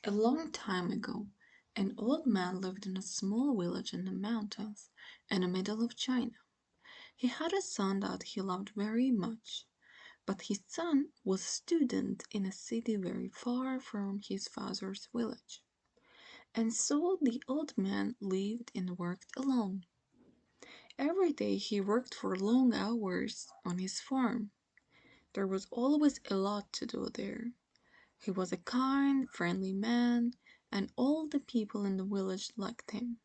A long time ago, an old man lived in a small village in the mountains in the middle of China. He had a son that he loved very much, but his son was a student in a city very far from his father's village. And so the old man lived and worked alone. Every day he worked for long hours on his farm. There was always a lot to do there. He was a kind, friendly man, and all the people in the village liked him.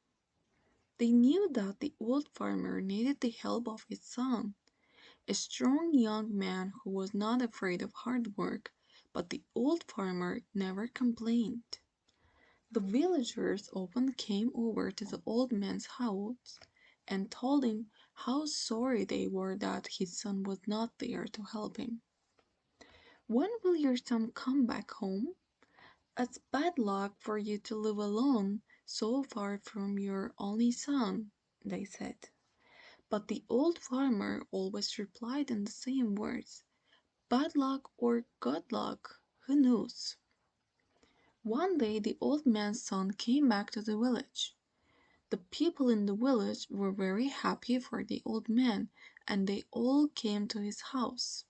They knew that the old farmer needed the help of his son, a strong young man who was not afraid of hard work, but the old farmer never complained. The villagers often came over to the old man's house and told him how sorry they were that his son was not there to help him. "When will your son come back home? It's bad luck for you to live alone so far from your only son," they said. But the old farmer always replied in the same words, "Bad luck or good luck, who knows?" One day the old man's son came back to the village. The people in the village were very happy for the old man, and they all came to his house.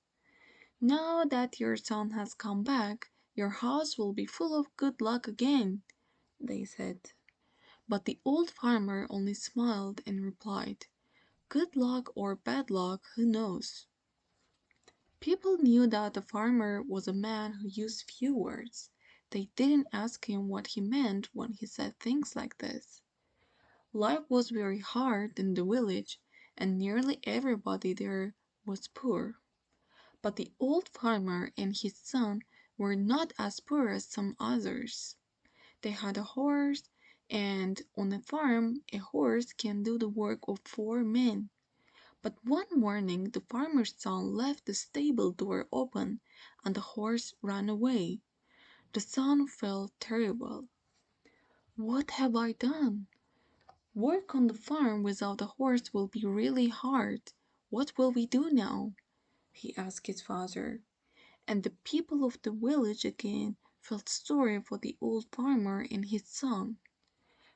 "Now that your son has come back, your house will be full of good luck again," they said. But the old farmer only smiled and replied, "Good luck or bad luck, who knows?" People knew that the farmer was a man who used few words. They didn't ask him what he meant when he said things like this. Life was very hard in the village, and nearly everybody there was poor. But the old farmer and his son were not as poor as some others. They had a horse, and on a farm, a horse can do the work of 4 men. But one morning, the farmer's son left the stable door open, and the horse ran away. The son felt terrible. "What have I done? Work on the farm without a horse will be really hard. What will we do now?" he asked his father. And the people of the village again felt sorry for the old farmer and his son.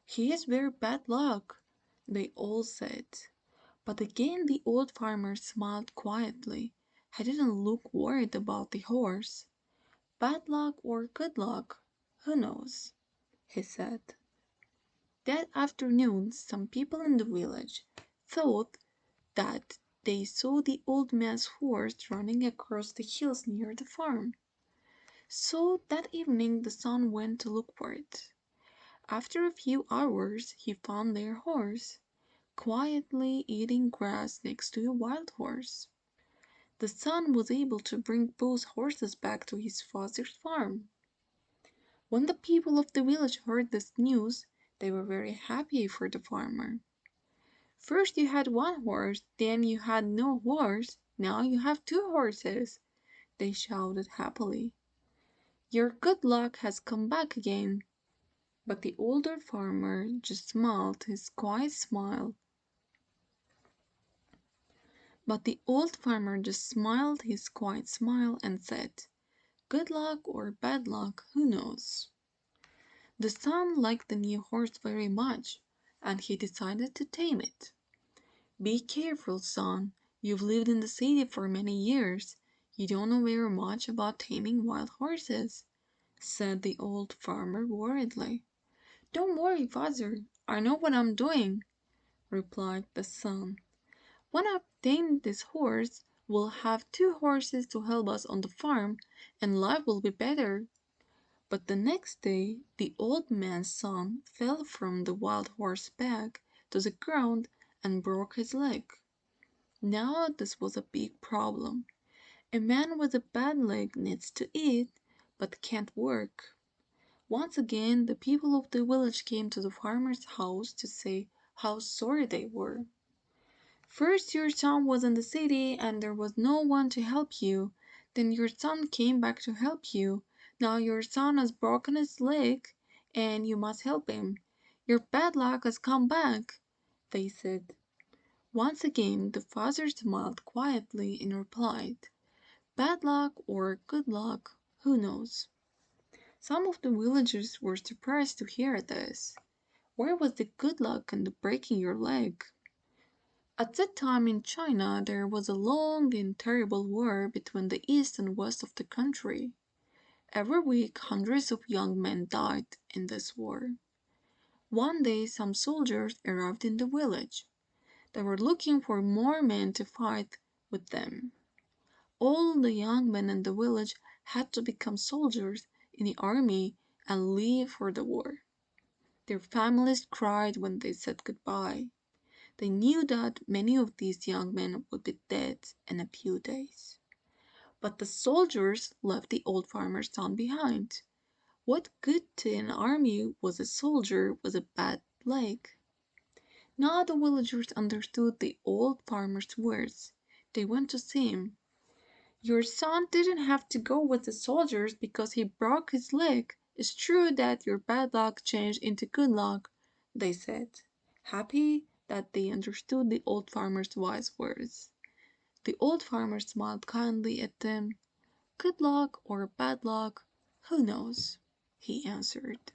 "He has very bad luck," they all said. But again the old farmer smiled quietly. He didn't look worried about the horse. "Bad luck or good luck, who knows?" he said. That afternoon some people in the village thought that they saw the old man's horse running across the hills near the farm. So that evening the son went to look for it. After a few hours he found their horse, quietly eating grass next to a wild horse. The son was able to bring both horses back to his father's farm. When the people of the village heard this news, they were very happy for the farmer. "First you had one horse, then you had no horse, now you have 2 horses," they shouted happily. "Your good luck has come back again." But the older farmer just smiled his quiet smile. But the old farmer just smiled his quiet smile and said, "Good luck or bad luck, who knows?" The son liked the new horse very much, and he decided to tame it. "Be careful, son. You've lived in the city for many years. You don't know very much about taming wild horses," said the old farmer worriedly. "Don't worry, father. I know what I'm doing," replied the son. "When I've tamed this horse, we'll have 2 horses to help us on the farm, and life will be better." But the next day the old man's son fell from the wild horse back to the ground and broke his leg. Now this was a big problem. A man with a bad leg needs to eat, but can't work. Once again the people of the village came to the farmer's house to say how sorry they were. "First your son was in the city and there was no one to help you. Then your son came back to help you. Now your son has broken his leg and you must help him. Your bad luck has come back," they said. Once again the father smiled quietly and replied, "Bad luck or good luck, who knows?" Some of the villagers were surprised to hear this. Where was the good luck in the breaking your leg? At that time in China, there was a long and terrible war between the east and west of the country. Every week, hundreds of young men died in this war. One day, some soldiers arrived in the village. They were looking for more men to fight with them. All the young men in the village had to become soldiers in the army and leave for the war. Their families cried when they said goodbye. They knew that many of these young men would be dead in a few days. But the soldiers left the old farmer's son behind. What good to an army was a soldier with a bad leg? Now the villagers understood the old farmer's words. They went to see him. Your son didn't have to go with the soldiers because he broke his leg. It's true that your bad luck changed into good luck, they said, happy that they understood the old farmer's wise words. The old farmer smiled kindly at them. Good luck or bad luck, who knows? He answered.